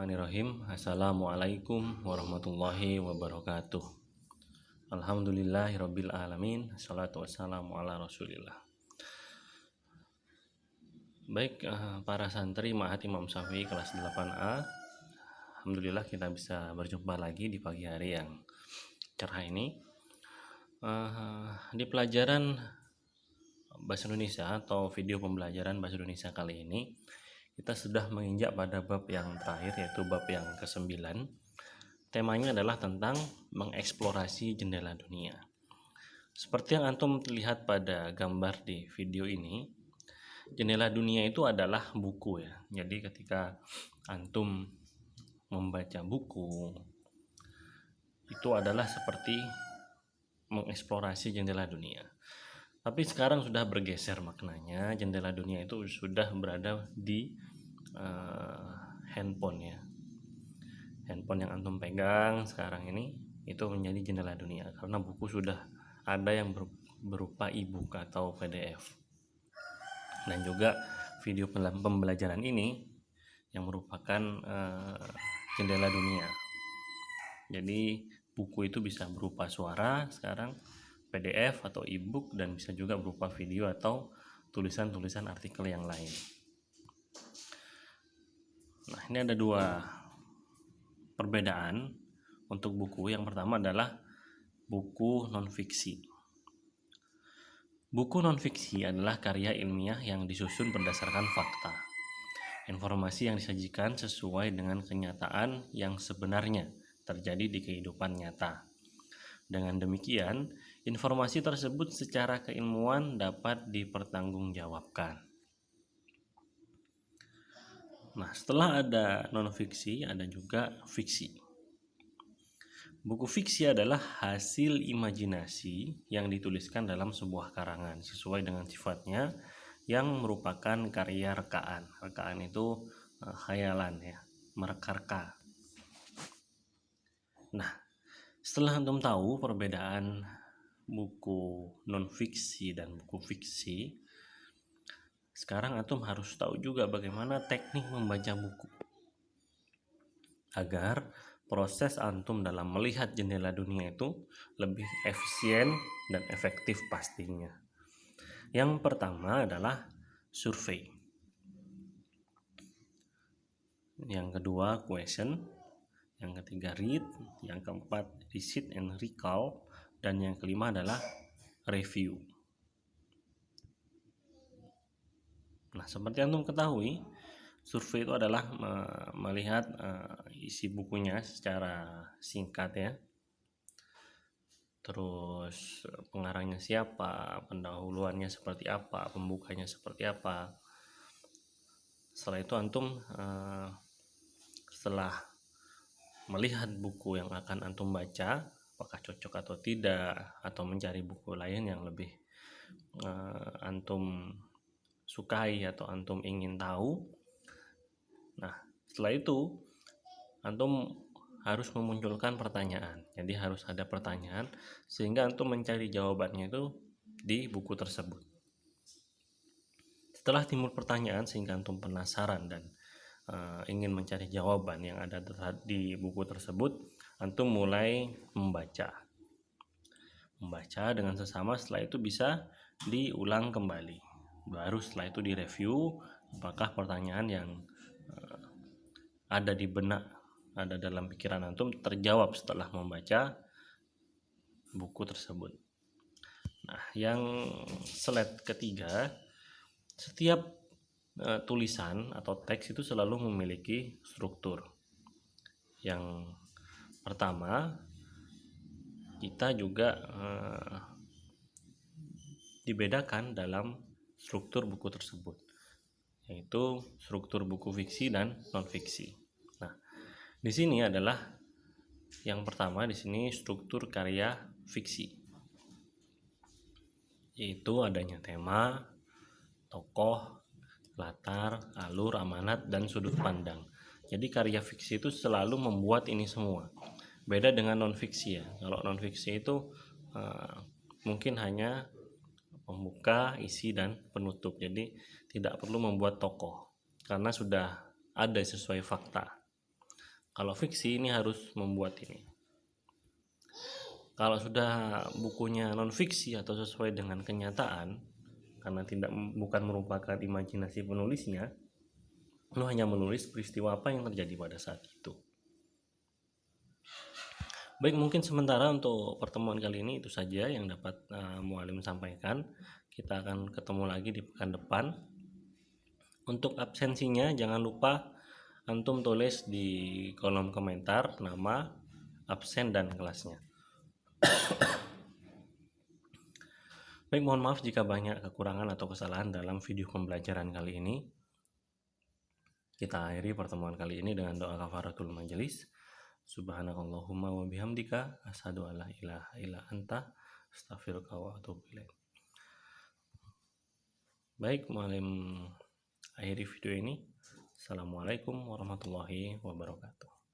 Bismillahirrahmanirrahim. Assalamualaikum warahmatullahi wabarakatuh. Alhamdulillahirabbil alamin. Assalatu wassalamu ala Rasulillah. Baik, para santri Ma'had Imam Syafi'i kelas 8A. Alhamdulillah kita bisa berjumpa lagi di pagi hari yang cerah ini. Di pelajaran Bahasa Indonesia atau video pembelajaran Bahasa Indonesia kali ini, kita sudah menginjak pada bab yang terakhir, yaitu bab yang ke-9. Temanya adalah tentang mengeksplorasi jendela dunia. Seperti yang antum lihat pada gambar di video ini, jendela dunia itu adalah buku ya. Jadi ketika antum membaca buku, itu adalah seperti mengeksplorasi jendela dunia. Tapi sekarang sudah bergeser maknanya, jendela dunia itu sudah berada di handphone ya. Handphone yang antum pegang sekarang ini itu menjadi jendela dunia, karena buku sudah ada yang berupa e-book atau PDF. Dan juga video pembelajaran ini yang merupakan jendela dunia. Jadi buku itu bisa berupa suara sekarang, PDF atau e-book, dan bisa juga berupa video atau tulisan-tulisan artikel yang lain. Nah, ini ada dua perbedaan untuk buku. Yang pertama adalah buku non-fiksi. Buku non-fiksi adalah karya ilmiah yang disusun berdasarkan fakta. Informasi yang disajikan sesuai dengan kenyataan yang sebenarnya terjadi di kehidupan nyata. Dengan demikian, informasi tersebut secara keilmuan dapat dipertanggungjawabkan. Nah, setelah ada non-fiksi, ada juga fiksi. Buku fiksi adalah hasil imajinasi yang dituliskan dalam sebuah karangan sesuai dengan sifatnya, yang merupakan karya rekaan. Rekaan itu khayalan ya, mereka-reka. Nah, setelah antum tahu perbedaan buku non-fiksi dan buku fiksi, sekarang antum harus tahu juga bagaimana teknik membaca buku agar proses antum dalam melihat jendela dunia itu lebih efisien dan efektif pastinya. Yang pertama adalah survei. Yang kedua question. Yang ketiga read. Yang keempat recite and recall. Dan yang kelima adalah review. Nah, seperti yang antum ketahui, survei itu adalah melihat isi bukunya secara singkat ya. Terus pengarangnya siapa, pendahuluannya seperti apa, pembukanya seperti apa. Setelah itu antum setelah melihat buku yang akan antum baca, apakah cocok atau tidak, atau mencari buku lain yang lebih antum sukai atau antum ingin tahu. Nah, setelah itu antum harus memunculkan pertanyaan. Jadi harus ada pertanyaan sehingga antum mencari jawabannya itu di buku tersebut. Setelah timbul pertanyaan sehingga antum penasaran dan ingin mencari jawaban yang ada di buku tersebut, antum mulai membaca dengan sesama. Setelah itu bisa diulang kembali. Baru setelah itu direview apakah pertanyaan yang ada di benak, ada dalam pikiran antum terjawab setelah membaca buku tersebut. Nah, yang slide ketiga, setiap tulisan atau teks itu selalu memiliki struktur. Yang pertama, kita juga dibedakan dalam struktur buku tersebut, yaitu struktur buku fiksi dan non-fiksi. Nah, di sini adalah yang pertama, di sini struktur karya fiksi, yaitu adanya tema, tokoh, latar, alur, amanat, dan sudut pandang. Jadi karya fiksi itu selalu membuat ini semua. Beda dengan non-fiksi ya. Kalau non-fiksi itu mungkin hanya pembuka, isi, dan penutup. Jadi tidak perlu membuat tokoh karena sudah ada sesuai fakta. Kalau fiksi ini harus membuat ini. Kalau sudah bukunya non fiksi atau sesuai dengan kenyataan, karena bukan merupakan imajinasi penulisnya, lu hanya menulis peristiwa apa yang terjadi pada saat itu. Baik, mungkin sementara untuk pertemuan kali ini itu saja yang dapat Mualim sampaikan. Kita akan ketemu lagi di pekan depan. Untuk absensinya jangan lupa antum tulis di kolom komentar nama, absen, dan kelasnya. Baik, mohon maaf jika banyak kekurangan atau kesalahan dalam video pembelajaran kali ini. Kita akhiri pertemuan kali ini dengan doa kafaratul majelis. Subhanakallahumma wa bihamdika asyhadu an la ilaha illa anta astaghfiruka wa atubu ilaik. Baik, Mualim akhiri video ini. Assalamualaikum warahmatullahi wabarakatuh.